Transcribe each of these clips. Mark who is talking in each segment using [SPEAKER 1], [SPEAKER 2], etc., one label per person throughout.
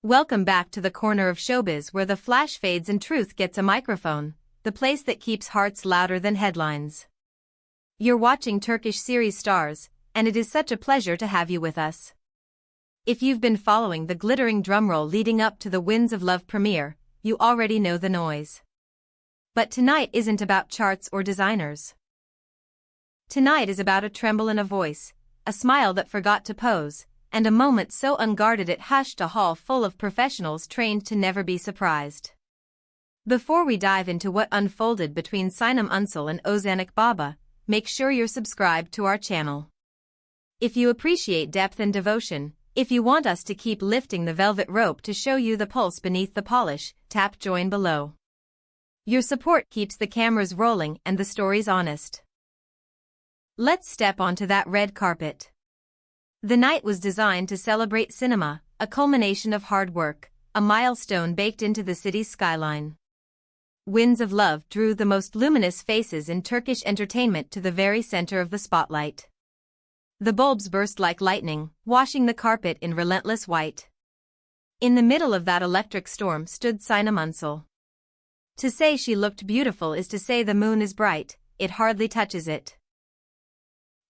[SPEAKER 1] Welcome back to the corner of showbiz where the flash fades and truth gets a microphone, the place that keeps hearts louder than headlines. You're watching Turkish series stars, and it is such a pleasure to have you with us. If you've been following the glittering drumroll leading up to the Winds of Love premiere, you already know the noise. But tonight isn't about charts or designers. Tonight is about a tremble in a voice, a smile that forgot to pose, and a moment so unguarded it hushed a hall full of professionals trained to never be surprised. Before we dive into what unfolded between Sinem Ünsal and Ozan Akbaba, make sure you're subscribed to our channel. If you appreciate depth and devotion, if you want us to keep lifting the velvet rope to show you the pulse beneath the polish, tap join below. Your support keeps the cameras rolling and the stories honest. Let's step onto that red carpet. The night was designed to celebrate cinema, a culmination of hard work, a milestone baked into the city's skyline. Winds of Love drew the most luminous faces in Turkish entertainment to the very center of the spotlight. The bulbs burst like lightning, washing the carpet in relentless white. In the middle of that electric storm stood Sinem Ünsal. To say she looked beautiful is to say the moon is bright, it hardly touches it.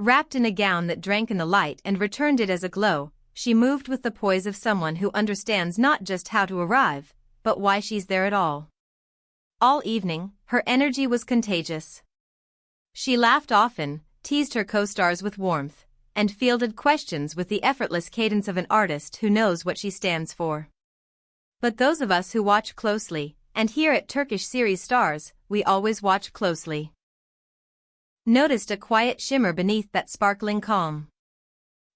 [SPEAKER 1] Wrapped in a gown that drank in the light and returned it as a glow, she moved with the poise of someone who understands not just how to arrive, but why she's there at all. All evening, her energy was contagious. She laughed often, teased her co-stars with warmth, and fielded questions with the effortless cadence of an artist who knows what she stands for. But those of us who watch closely, and here at Turkish series stars, we always watch closely, noticed a quiet shimmer beneath that sparkling calm.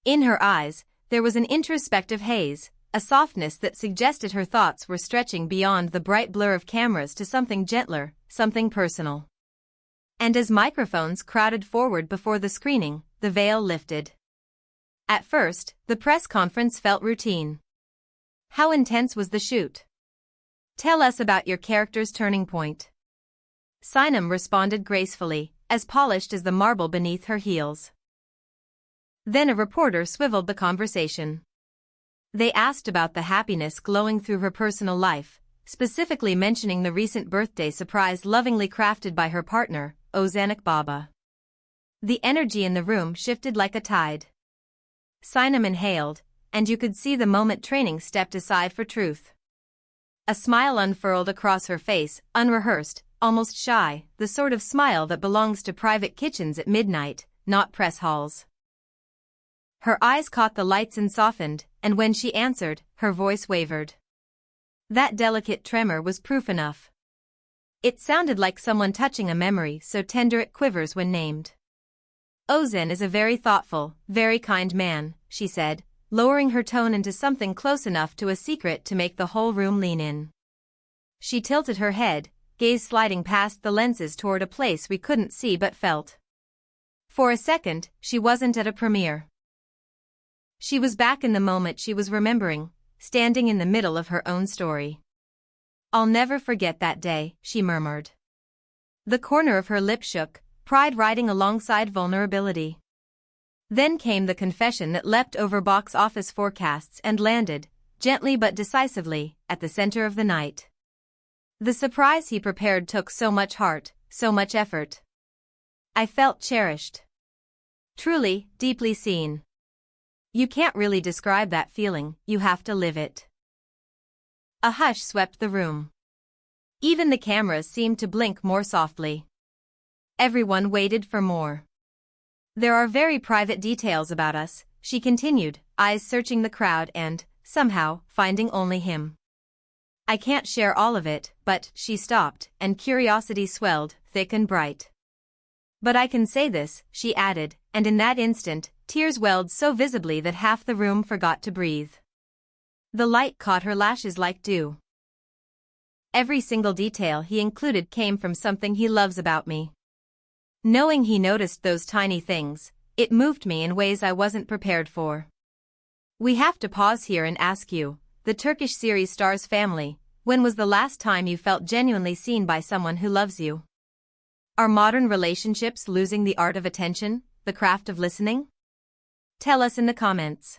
[SPEAKER 1] In her eyes, there was an introspective haze, a softness that suggested her thoughts were stretching beyond the bright blur of cameras to something gentler, something personal. And as microphones crowded forward before the screening, the veil lifted. At first, the press conference felt routine. How intense was the shoot? Tell us about your character's turning point. Sinem responded gracefully, as polished as the marble beneath her heels. Then a reporter swiveled the conversation. They asked about the happiness glowing through her personal life, specifically mentioning the recent birthday surprise lovingly crafted by her partner, Ozan Akbaba. The energy in the room shifted like a tide. Sinem inhaled, and you could see the moment training stepped aside for truth. A smile unfurled across her face, unrehearsed, almost shy, the sort of smile that belongs to private kitchens at midnight, not press halls. Her eyes caught the lights and softened, and when she answered, her voice wavered. That delicate tremor was proof enough. It sounded like someone touching a memory so tender it quivers when named. Ozan is a very thoughtful, very kind man, she said, lowering her tone into something close enough to a secret to make the whole room lean in. She tilted her head, gaze sliding past the lenses toward a place we couldn't see but felt. For a second, she wasn't at a premiere. She was back in the moment she was remembering, standing in the middle of her own story. I'll never forget that day, she murmured. The corner of her lip shook, pride riding alongside vulnerability. Then came the confession that leapt over box office forecasts and landed, gently but decisively, at the center of the night. The surprise he prepared took so much heart, so much effort. I felt cherished. Truly, deeply seen. You can't really describe that feeling, you have to live it. A hush swept the room. Even the cameras seemed to blink more softly. Everyone waited for more. There are very private details about us, she continued, eyes searching the crowd and, somehow, finding only him. I can't share all of it, but, she stopped, and curiosity swelled, thick and bright. But I can say this, she added, and in that instant, tears welled so visibly that half the room forgot to breathe. The light caught her lashes like dew. Every single detail he included came from something he loves about me. Knowing he noticed those tiny things, it moved me in ways I wasn't prepared for. We have to pause here and ask you, the Turkish series stars family, when was the last time you felt genuinely seen by someone who loves you? Are modern relationships losing the art of attention, the craft of listening? Tell us in the comments.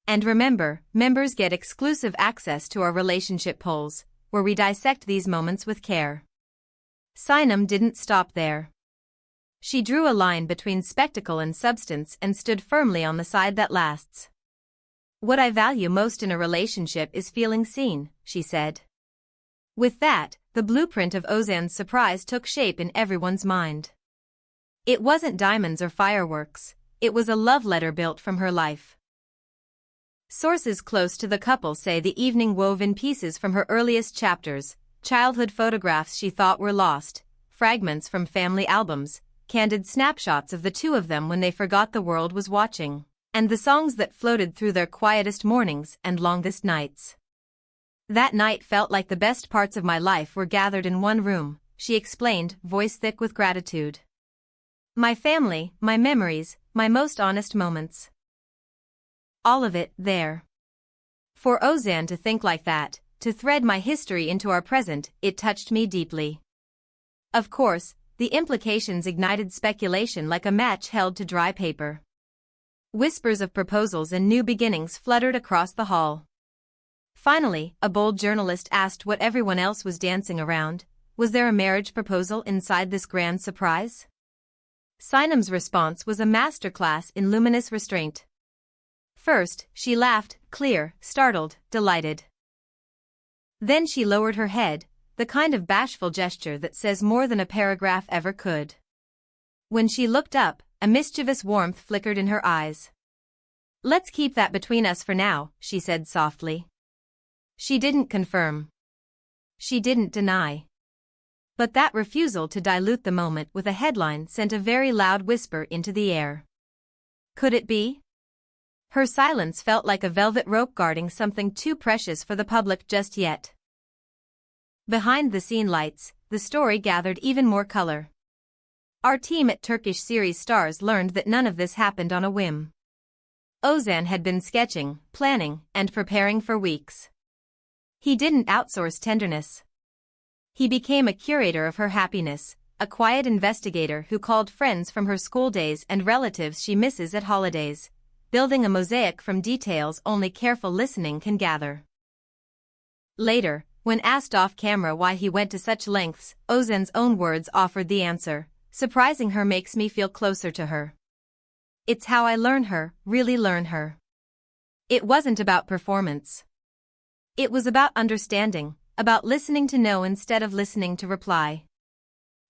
[SPEAKER 1] And remember, members get exclusive access to our relationship polls, where we dissect these moments with care. Sinem didn't stop there. She drew a line between spectacle and substance and stood firmly on the side that lasts. What I value most in a relationship is feeling seen, she said. With that, the blueprint of Ozan's surprise took shape in everyone's mind. It wasn't diamonds or fireworks, it was a love letter built from her life. Sources close to the couple say the evening wove in pieces from her earliest chapters, childhood photographs she thought were lost, fragments from family albums, candid snapshots of the two of them when they forgot the world was watching, and the songs that floated through their quietest mornings and longest nights. That night felt like the best parts of my life were gathered in one room, she explained, voice thick with gratitude. My family, my memories, my most honest moments. All of it, there. For Ozan to think like that, to thread my history into our present, it touched me deeply. Of course, the implications ignited speculation like a match held to dry paper. Whispers of proposals and new beginnings fluttered across the hall. Finally, a bold journalist asked what everyone else was dancing around, was there a marriage proposal inside this grand surprise? Sinem's response was a masterclass in luminous restraint. First, she laughed, clear, startled, delighted. Then she lowered her head, the kind of bashful gesture that says more than a paragraph ever could. When she looked up, a mischievous warmth flickered in her eyes. Let's keep that between us for now, she said softly. She didn't confirm. She didn't deny. But that refusal to dilute the moment with a headline sent a very loud whisper into the air. Could it be? Her silence felt like a velvet rope guarding something too precious for the public just yet. Behind the scene lights, the story gathered even more color. Our team at Turkish series stars learned that none of this happened on a whim. Ozan had been sketching, planning, and preparing for weeks. He didn't outsource tenderness. He became a curator of her happiness, a quiet investigator who called friends from her school days and relatives she misses at holidays, building a mosaic from details only careful listening can gather. Later, when asked off-camera why he went to such lengths, Ozan's own words offered the answer, surprising her makes me feel closer to her. It's how I learn her, really learn her. It wasn't about performance. It was about understanding, about listening to know instead of listening to reply.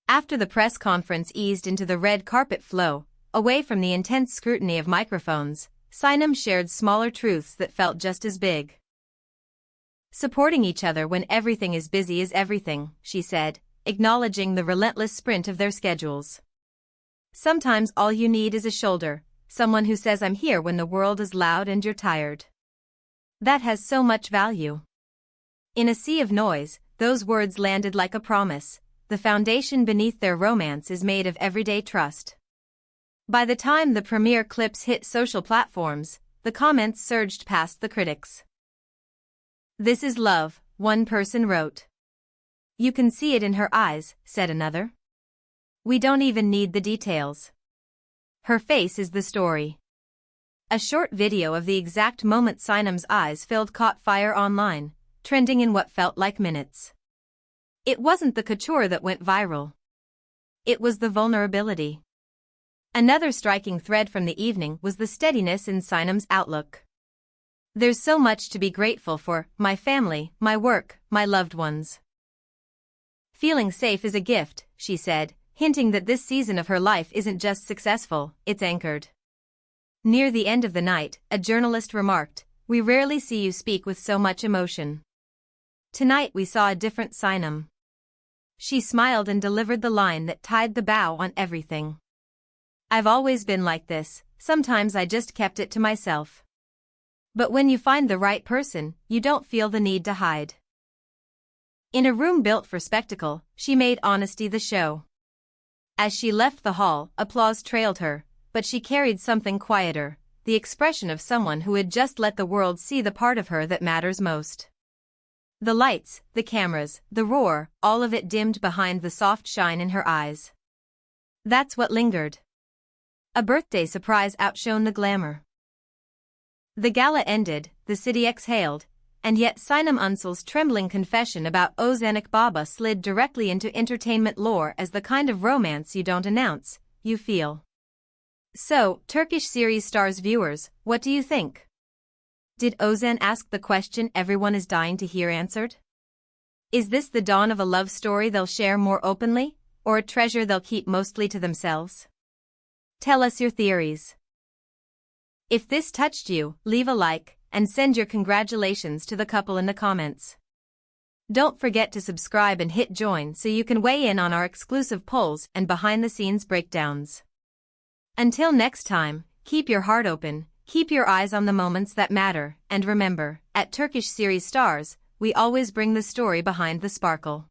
[SPEAKER 1] After the press conference eased into the red carpet flow, away from the intense scrutiny of microphones, Sinem shared smaller truths that felt just as big. Supporting each other when everything is busy is everything, she said, acknowledging the relentless sprint of their schedules. Sometimes all you need is a shoulder, someone who says I'm here when the world is loud and you're tired. That has so much value. In a sea of noise, those words landed like a promise. The foundation beneath their romance is made of everyday trust. By the time the premiere clips hit social platforms, the comments surged past the critics. This is love, one person wrote. You can see it in her eyes, said another. We don't even need the details. Her face is the story. A short video of the exact moment Sinem's eyes filled caught fire online, trending in what felt like minutes. It wasn't the couture that went viral. It was the vulnerability. Another striking thread from the evening was the steadiness in Sinem's outlook. There's so much to be grateful for, my family, my work, my loved ones. Feeling safe is a gift, she said, hinting that this season of her life isn't just successful, it's anchored. Near the end of the night, a journalist remarked, we rarely see you speak with so much emotion. Tonight we saw a different Sinem. She smiled and delivered the line that tied the bow on everything. I've always been like this, sometimes I just kept it to myself. But when you find the right person, you don't feel the need to hide. In a room built for spectacle, she made honesty the show. As she left the hall, applause trailed her, but she carried something quieter, the expression of someone who had just let the world see the part of her that matters most. The lights, the cameras, the roar, all of it dimmed behind the soft shine in her eyes. That's what lingered. A birthday surprise outshone the glamour. The gala ended, the city exhaled, and yet Sinem Ünsal's trembling confession about Ozan Akbaba slid directly into entertainment lore as the kind of romance you don't announce, you feel. So, Turkish series stars viewers, what do you think? Did Ozan ask the question everyone is dying to hear answered? Is this the dawn of a love story they'll share more openly, or a treasure they'll keep mostly to themselves? Tell us your theories. If this touched you, leave a like, and send your congratulations to the couple in the comments. Don't forget to subscribe and hit join so you can weigh in on our exclusive polls and behind-the-scenes breakdowns. Until next time, keep your heart open, keep your eyes on the moments that matter, and remember, at Turkish Series Stars, we always bring the story behind the sparkle.